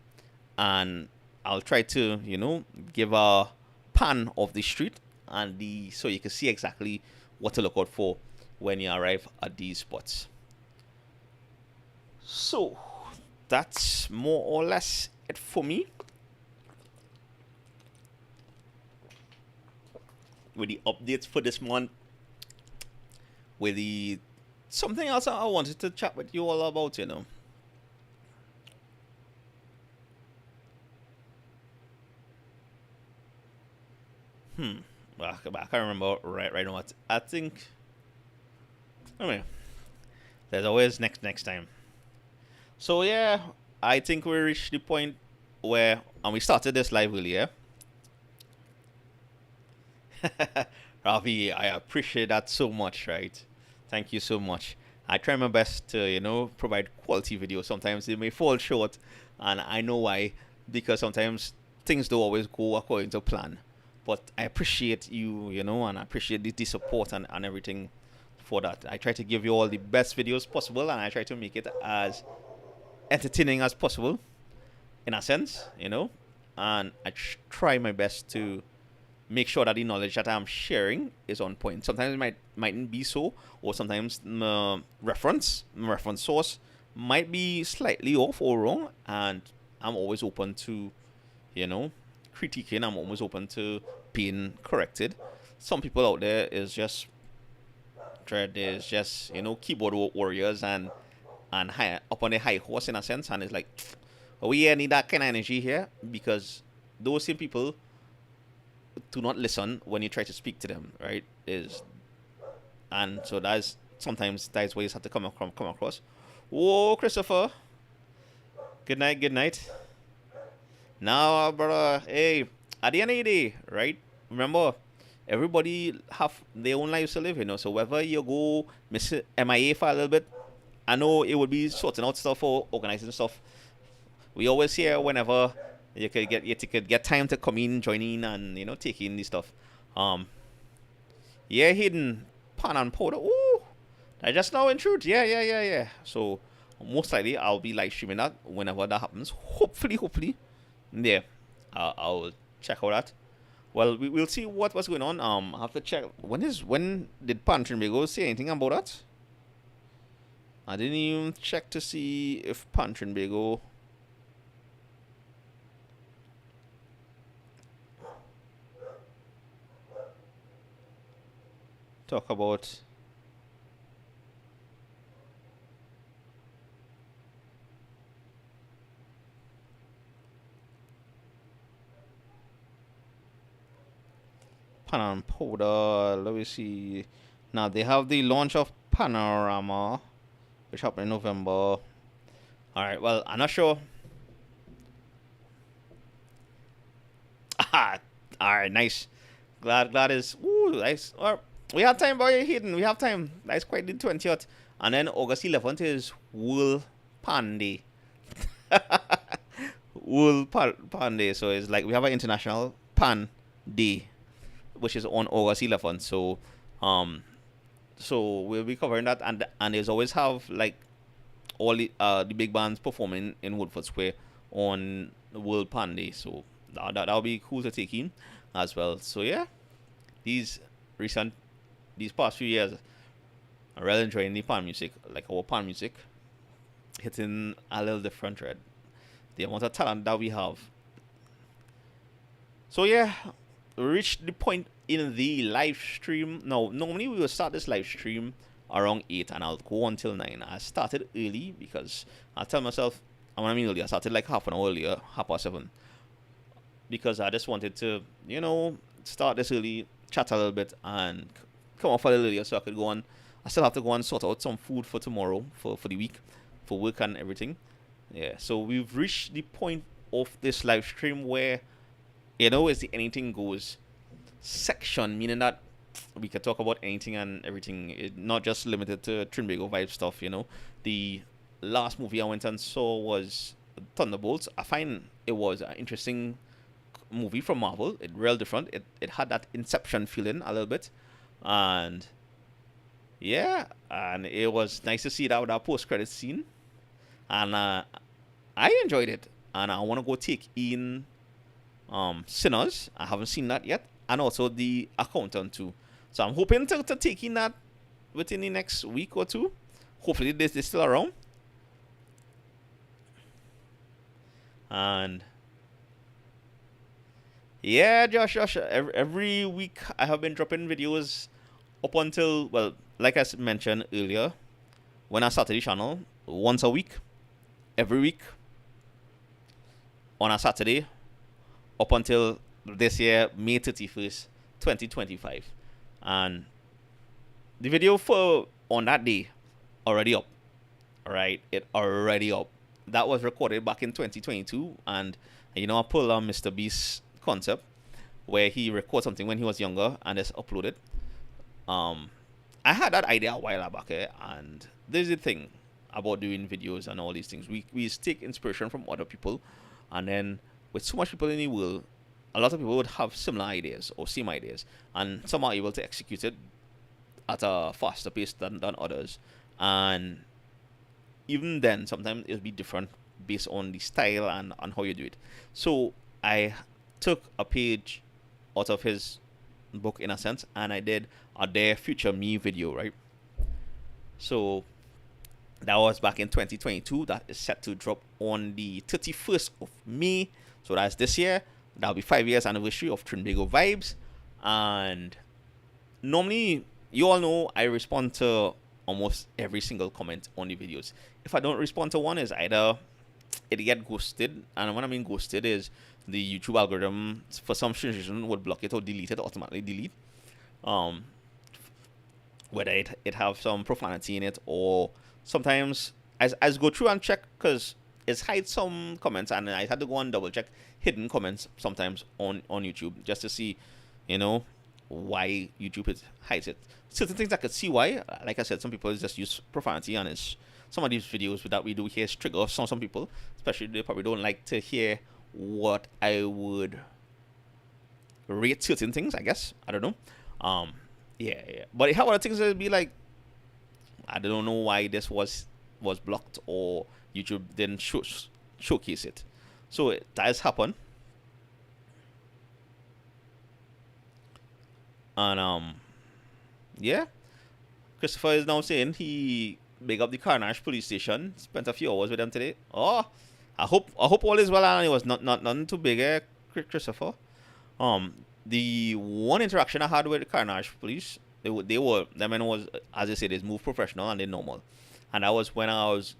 and I'll try to, give a pan of the street and so you can see exactly what to look out for when you arrive at these spots. So that's more or less it for me with the updates for this month. With the something else I wanted to chat with you all about, I can't remember right now. I think, there's always next time. So yeah, I think we reached the point where, and we started this live earlier. Ravi, I appreciate that so much, right? Thank you so much. I try my best to, provide quality videos. Sometimes they may fall short, and I know why, because sometimes things don't always go according to plan. But I appreciate you, and I appreciate the support and everything for that. I try to give you all the best videos possible, and I try to make it as entertaining as possible, in a sense, and I try my best to make sure that the knowledge that I'm sharing is on point. Sometimes it mightn't be so, or sometimes reference source might be slightly off or wrong, and I'm always open to, critiquing. I'm always open to being corrected. Some people out there is just keyboard warriors and high up on the high horse in a sense, and it's like, we need that kind of energy here, because those same people do not listen when you try to speak to them, right? And so that's where you have to come across. Whoa, Christopher, good night. Now, brother, hey, at the end of the day, right? Remember, everybody have their own lives to live, So whether you go miss MIA for a little bit, I know it would be sorting out stuff or organizing stuff. We always hear whenever you could get time to come in, join in, and take in this stuff. Yeah, hidden pan and powder. Ooh, I just now in truth. Yeah. So most likely I'll be live streaming that whenever that happens. Hopefully. Yeah, I'll check out that. Well, we'll see what's going on. I have to check. When did Trinbago say anything about that? I didn't even check to see if Trinbago talk about. Pan and powder. Let me see. Now they have the launch of Panorama, which happened in November. All right. Well, I'm not sure. All right. Nice. Glad is. Ooh, nice. We have time, boy. Hidden. We have time. That's quite the 20th, and then August 11th is World Pan Day. World Pan Day. So it's like we have an international Pan Day, which is on August 11th. So we'll be covering that, and there's always have like all the big bands performing in Woodford Square on World Pan Day. So that'll be cool to take in as well. So yeah, these past few years, I'm really enjoying the pan music, like our pan music, hitting a little different thread. The amount of talent that we have. So yeah, we reached the point in the live stream. Now, normally we will start this live stream around 8 and I'll go until 9. I started early because I tell myself, I mean early, I started like half an hour earlier, 7:30. Because I just wanted to, start this early, chat a little bit, and come off a little earlier so I could go on. I still have to go and sort out some food for tomorrow, for the week, for work and everything. Yeah, so we've reached the point of this live stream where, it's the anything goes section, meaning that we can talk about anything and everything, not just limited to TrinbagoVibes stuff. The last movie I went and saw was Thunderbolts. I find it was an interesting movie from Marvel. It real different. It had that Inception feeling a little bit, and yeah, and it was nice to see that post credit scene, and I enjoyed it, and I want to go take in Sinners. I haven't seen that yet, and also The Accountant too. So I'm hoping to take in that within the next week or two. Hopefully this is still around. And yeah, Josh, every week I have been dropping videos up until, well, like I mentioned earlier, when I started the channel, once a week, every week, on a Saturday, up until this year, May 31st, 2025. And the video for on that day already up. Alright, it already up. That was recorded back in 2022, and I pulled on Mr. Beast's concept where he recorded something when he was younger and just uploaded. I had that idea a while back, and there's the thing about doing videos and all these things. We take inspiration from other people, and then with so much people in the world, a lot of people would have similar ideas or same ideas, and some are able to execute it at a faster pace than others. And even then, sometimes it'll be different based on the style and how you do it. So I took a page out of his book in a sense, and I did a Dare Future Me video, right? So that was back in 2022. That is set to drop on the 31st of May. So that's this year. That'll be 5 years anniversary of TrinbagoVibes. And normally, you all know I respond to almost every single comment on the videos. If I don't respond to one, is either it get ghosted, and when I mean ghosted is the YouTube algorithm for some reason would block it or delete it, automatically delete. Whether it have some profanity in it, or sometimes I go through and check, because it's hide some comments, and I had to go and double check hidden comments sometimes on YouTube just to see, why YouTube hides it. Certain things I could see why. Like I said, some people just use profanity, and it's some of these videos that we do here is trigger some people, especially they probably don't like to hear what I would rate certain things, I guess. I don't know. Yeah. But how other things would be like, I don't know why this was blocked, or YouTube didn't showcase it. So that has happened. And yeah, Christopher is now saying he big up the Carnage police station. Spent a few hours with them today. Oh, I hope all is well, and it was not nothing too big, Christopher. The one interaction I had with the Carnage police, the men was, as I said, is move professional and they normal, and that was when I was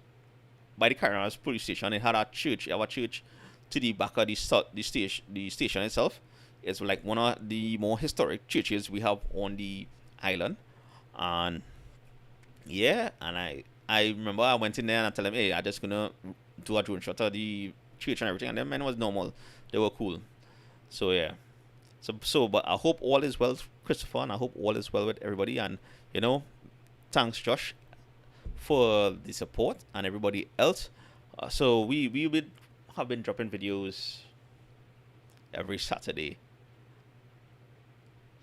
by the Carnage police station. It had a church. You have a church to the back of the station itself. It's like one of the more historic churches we have on the island, and yeah, and I remember I went in there and I told them, hey, I just gonna do a drone shot of the church and everything, and them men was normal. They were cool. So yeah. But I hope all is well, Christopher, and I hope all is well with everybody. And you know, thanks, Josh, for the support and everybody else. So we would have been dropping videos every Saturday.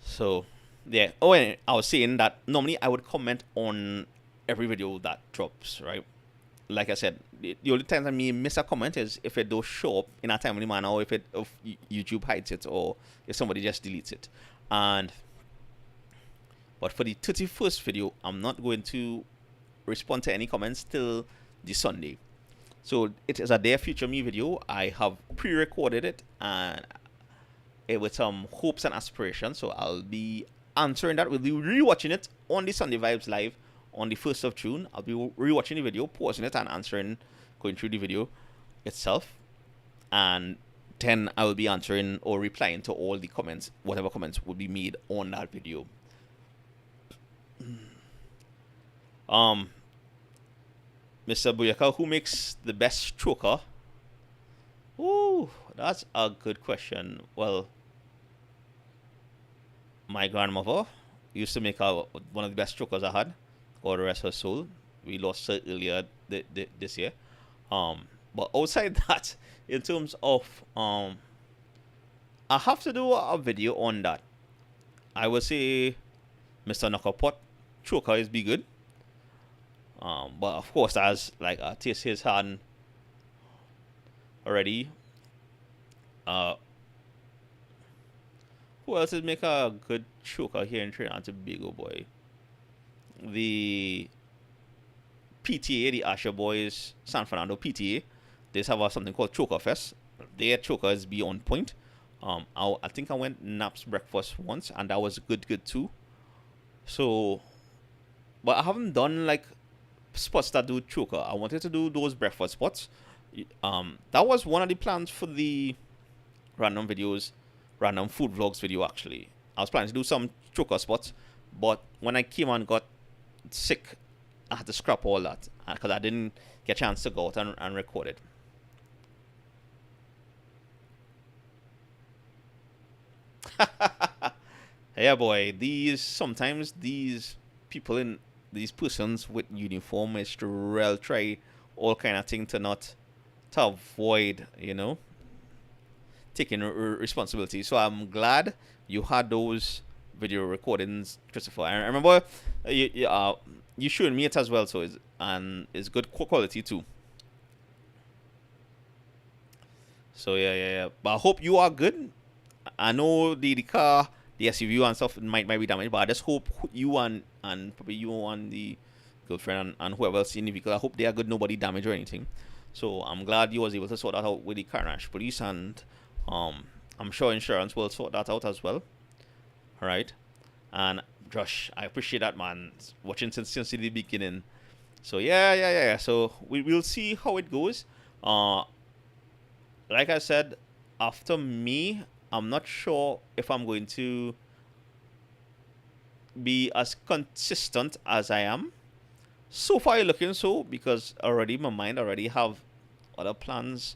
So yeah. Oh, and I was saying that normally I would comment on every video that drops, right? Like I said, the only time I may miss a comment is if it don't show up in a timely manner, or if YouTube hides it, or if somebody just deletes it. And but for the 31st video, I'm not going to respond to any comments till the Sunday. So it is a Dear Future Me video. I have pre-recorded it and with some hopes and aspirations. So I'll be answering that. We'll be rewatching it on the Sunday Vibes Live on the 1st of June. I'll be rewatching the video, pausing it, and answering, going through the video itself. And then I will be answering or replying to all the comments, whatever comments will be made on that video. Mr. Buyaka, who makes the best stroker? Ooh, that's a good question. Well, my grandmother used to make one of the best strokers I had. God rest her soul. We lost her earlier this year. But outside that, in terms of I have to do a video on that. I would say Mr. Knockapot choker is be good. But of course, as like I taste his hand already. Who else is make a good choker here in Trinidad and Tobago, boy? The PTA, the Asher Boys, San Fernando PTA, they have something called Choker Fest. Their chokers be on point. I think I went Naps breakfast once, and that was good too. So, but I haven't done like spots that do choker. I wanted to do those breakfast spots. That was one of the plans for the random food vlogs video. Actually, I was planning to do some choker spots, but when I came and got sick, I had to scrap all that because I didn't get a chance to go out and record it. Yeah, boy. Sometimes these people in these persons with uniform is to real try all kind of thing to avoid, taking responsibility. So I'm glad you had those video recordings, Christopher. I remember you showed me it as well, so it's good quality too. So yeah. But I hope you are good. I know the car, the SUV and stuff might be damaged, but I just hope you and probably you and the girlfriend and whoever else in the vehicle, I hope they are good, nobody damaged or anything. So I'm glad you was able to sort that out with the Carnage police, and I'm sure insurance will sort that out as well. All right. And Josh, I appreciate that, man. Watching since the beginning. So yeah. So we'll see how it goes. Like I said, after me, I'm not sure if I'm going to be as consistent as I am. So far, looking so, because already my mind already have other plans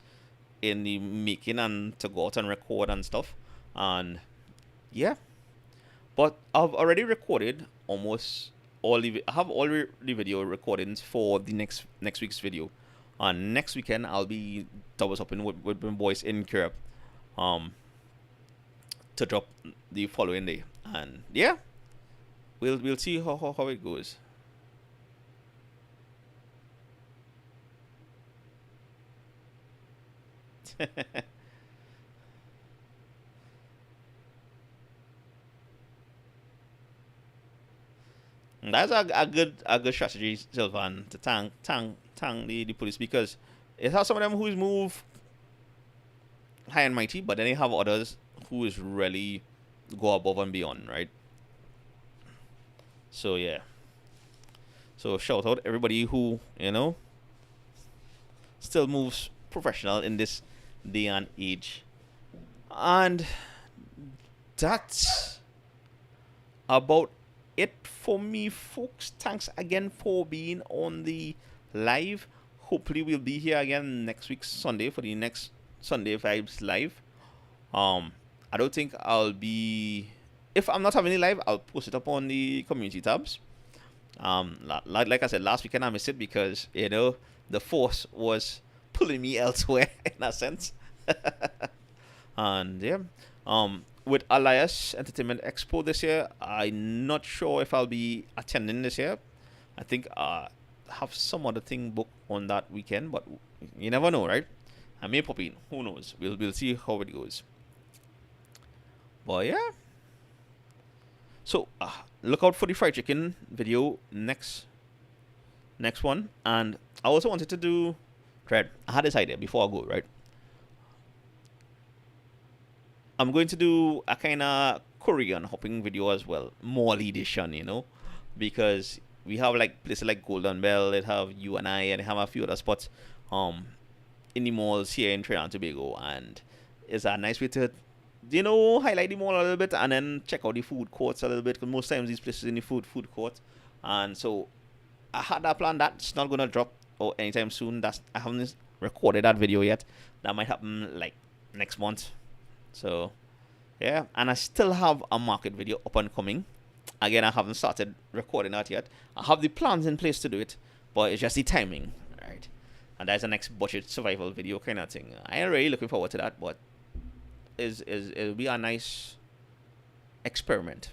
in the making and to go out and record and stuff. And yeah. But I've already recorded almost all I have all the video recordings for the next week's video. And next weekend I'll be double upping with my boys in Europe. To drop the following day. And yeah. We'll see how it goes. That's a good strategy, Sylvan, to tank the police, because it has some of them who's move high and mighty, but then they have others who is really go above and beyond, right? So yeah. So shout out everybody who, still moves professional in this day and age. And that's about it for me, folks. Thanks again for being on the live. Hopefully we'll be here again next week Sunday for the next Sunday Vibes live. I don't think I'll be, if I'm not having it live, I'll post it up on the community tabs. Like I said, last weekend I missed it because the force was pulling me elsewhere in a sense. And yeah, with Elias Entertainment Expo this year, I'm not sure if I'll be attending this year. I think I have some other thing booked on that weekend, but you never know, right? I may pop in. Who knows? We'll see how it goes. But yeah. So look out for the fried chicken video next one. And I also wanted to do I had this idea before I go, right? I'm going to do a kind of Korean hopping video as well, more edition, because we have like places like Golden Bell, it have you and I, and have a few other spots in the malls here in Trinidad and Tobago, and it's a nice way to highlight the mall a little bit and then check out the food courts a little bit, because most times these places in the food court. And so I had that plan. That's not gonna drop anytime soon. I haven't recorded that video yet. That might happen like next month. So yeah, and I still have a market video up and coming. Again, I haven't started recording that yet. I have the plans in place to do it, but it's just the timing, right? And that's the next budget survival video kind of thing. I am really looking forward to that, but it'll be a nice experiment.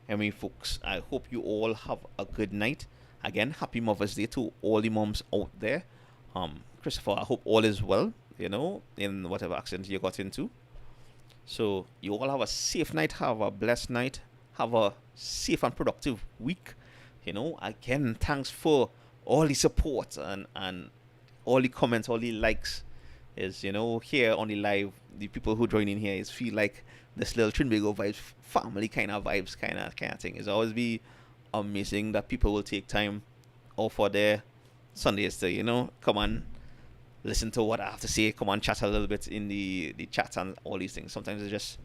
Anyway, folks, I hope you all have a good night. Again, happy Mother's Day to all the moms out there. Christopher, I hope all is well, in whatever accident you got into. So you all have a safe night, have a blessed night, have a safe and productive week. Again, thanks for all the support and all the comments, all the likes. Is here on the live, the people who join in here is feel like this little TrinbagoVibes family kind of vibes kind of thing. It's always be amazing that people will take time off for their Sundays to come and listen to what I have to say, come and chat a little bit in the chat and all these things. Sometimes it's just,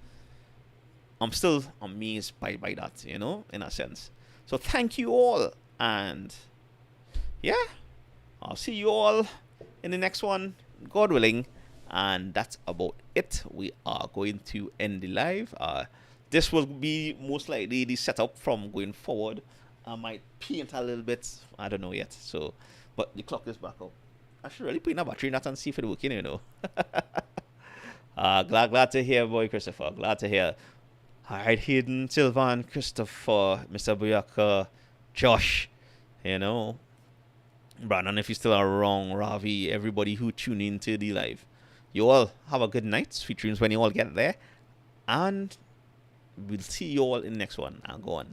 I'm still amazed by that, in a sense. So thank you all, and yeah, I'll see you all in the next one, God willing. And that's about it. We are going to end the live. This will be most likely the setup from going forward. I might paint a little bit, I don't know yet. So, but the clock is back up. I should really put in a battery in that and see if it's working, glad to hear, boy Christopher. Glad to hear. All right, Hayden, Sylvan, Christopher, Mr. Buyaka, Josh, Brandon, if you still are wrong, Ravi, everybody who tuned into the live. You all have a good night, sweet dreams when you all get there, and we'll see you all in the next one. I'll go on.